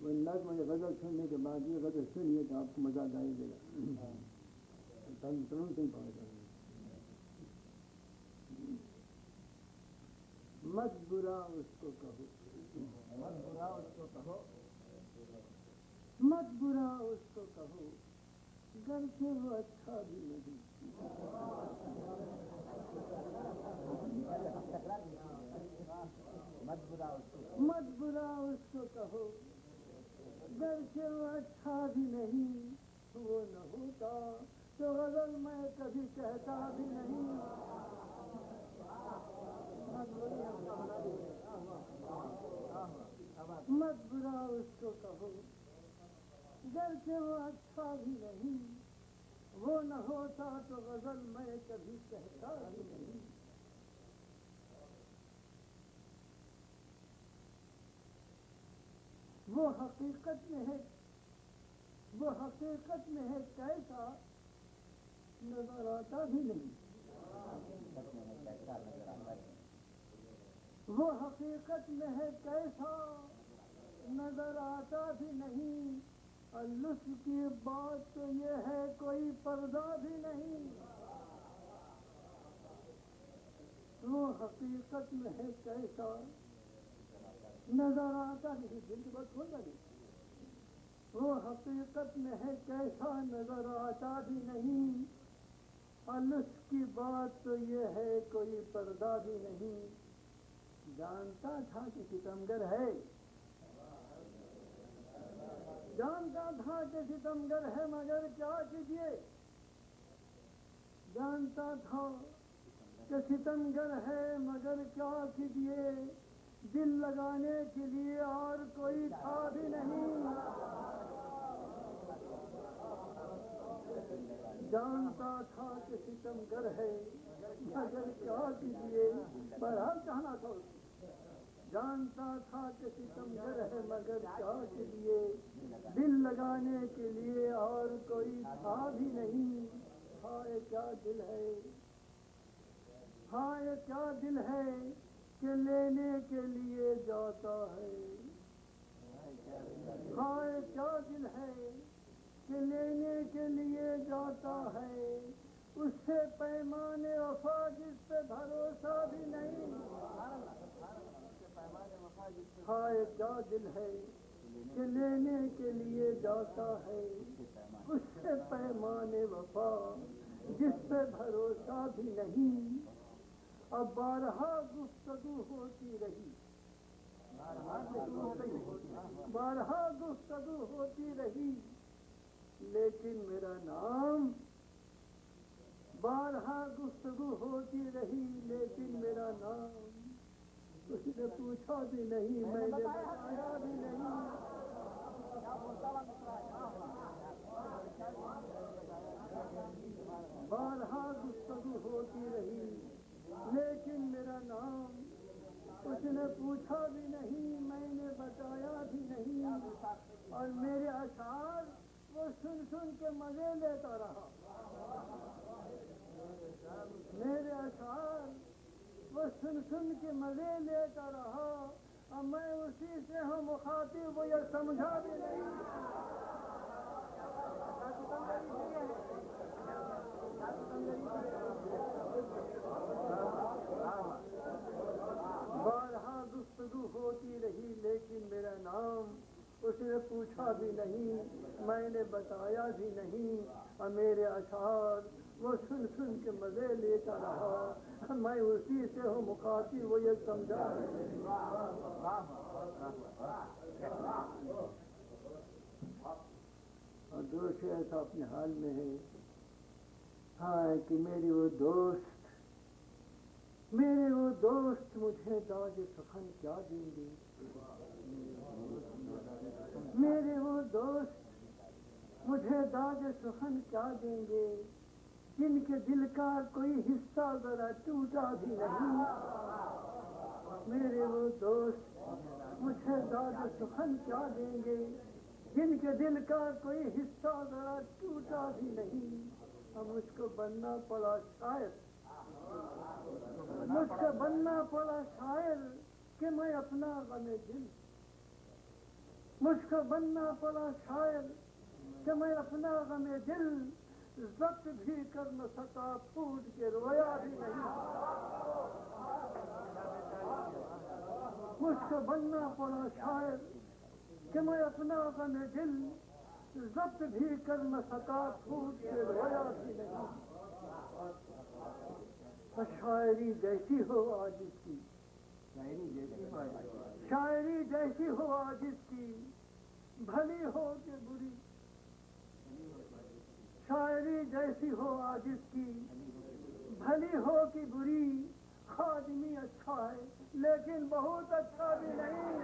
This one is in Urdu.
وہ نظم مجھے غزل سننے کے بعد یہ غزل سنیے تو آپ کو مزہ آئے گا. مت برا اس کو کہو، مت برا اس کو کہو، مت برا اس کو کہو، گرچہ وہ اچھا بھی نہیں. مت برا اس کو کہو، گرچہ وہ اچھا بھی نہیں. وہ نہ ہوتا تو غزل میں کبھی کہتا بھی نہیں. مت برا اس کو کہو، گرچہ وہ اچھا بھی نہیں. وہ نہ ہوتا تو غزل میں کبھی کہتا بھی نہیں. وہ حقیقت میں ہے کیسا نظر آتا بھی نہیں. وہ حقیقت میں ہے کیسا نظر آتا بھی نہیں. اور لطف کی بات تو یہ ہے کوئی پردہ بھی نہیں. وہ حقیقت میں ہے کیسا نظر آتا نہیں. دل کی بات کھول نہیں. وہ حقیقت میں ہے کیسا نظر آتا بھی نہیں. اور لطف کی بات تو یہ ہے کوئی پردہ بھی نہیں. جانتا تھا کہ ستمگر ہے، جانتا تھا کہ ستمگر ہے مگر کیا کیجیے. جانتا تھا کہ ستمگر ہے مگر کیا کیجیے. دل لگانے کے لیے اور کوئی تھا بھی نہیں. جانتا تھا کہ ستمگر ہے مگر کیا کیجیے. بہرحال چاہنا تھا. جانتا تھا کہ ستمگر ہے مگر کیا کیجیے. دل لگانے کے لیے اور کوئی تھا بھی نہیں. ہائے کیا دل ہے، ہائے کیا دل ہے کہ لینے کے لیے جاتا ہے. ہائے کیا دل ہے کہ لینے کے لیے جاتا ہے. اس سے پیمانے وفا جس پہ بھروسہ بھی نہیں. ہائے کیا دل ہے کہ لینے کے لیے جاتا ہے. اس سے پیمانے وفا جس پہ بھروسہ بھی نہیں. اب بارہا گفتگو ہوتی رہی، بارہا گفتگو ہوتی رہی لیکن میرا نام. بارہا گفتگو ہوتی رہی لیکن میرا نام. کسی نے پوچھا بھی نہیں، میں نے بتایا بھی نہیں. بارہا گفتگو ہوتی رہی لیکن میرا نام. کسی نے پوچھا بھی نہیں، میں نے بتایا بھی نہیں. اور میرے اشعار وہ سن سن کے مزے لیتا رہا. میرے اشعار وہ سن سن کے مزے لیتا رہا. اور میں اسی سے ہوں مخاطب، وہ یہ سمجھا بھی نہیں. بارہا گفتگو ہوتی رہی لیکن میرا نام. اس نے پوچھا بھی نہیں، میں نے بتایا بھی نہیں. اور میرے اشعار وہ سن سن کے مزے لیتا رہا. میں اسی سے ہوں مخاطب، وہ یہ سمجھا بھی نہیں. اور دوست ایسا اپنے حال میں ہے. ہاں کہ میرے وہ دوست مجھے داغ سخن کیا دیں گے. میرے وہ دوست مجھے داغ سخن کیا دیں گے. جن کے دل کا کوئی حصہ ذرا ٹوٹا بھی نہیں. میرے وہ دوست مجھے داغ سخن کیا دیں گے. جن کے دل کا کوئی حصہ ذرا ٹوٹا بھی نہیں. اب مجھ کو بننا پڑا شاعر. مجھ سے بننا پڑا شاعر کہ میں اپنا غم دل، مجھ کو بننا پڑا شاعر کہ میں اپنا غم دل ضبط بھی کر نہ سکا، پھوٹ کے رویا بھی نہیں۔ مجھ کو بننا پڑا شاعر کہ میں اپنا غم دل ضبط بھی کر نہ سکا، پھوٹ کے رویا بھی نہیں۔ شاعری جیسی ہو آج اس کی، شاعری جیسی ہو آج اس کی، بھلی ہو کہ بری، شاعری جیسی ہو آج اس کی، بھلی ہو کہ بری، آدمی اچھا ہے لیکن بہت اچھا بھی نہیں۔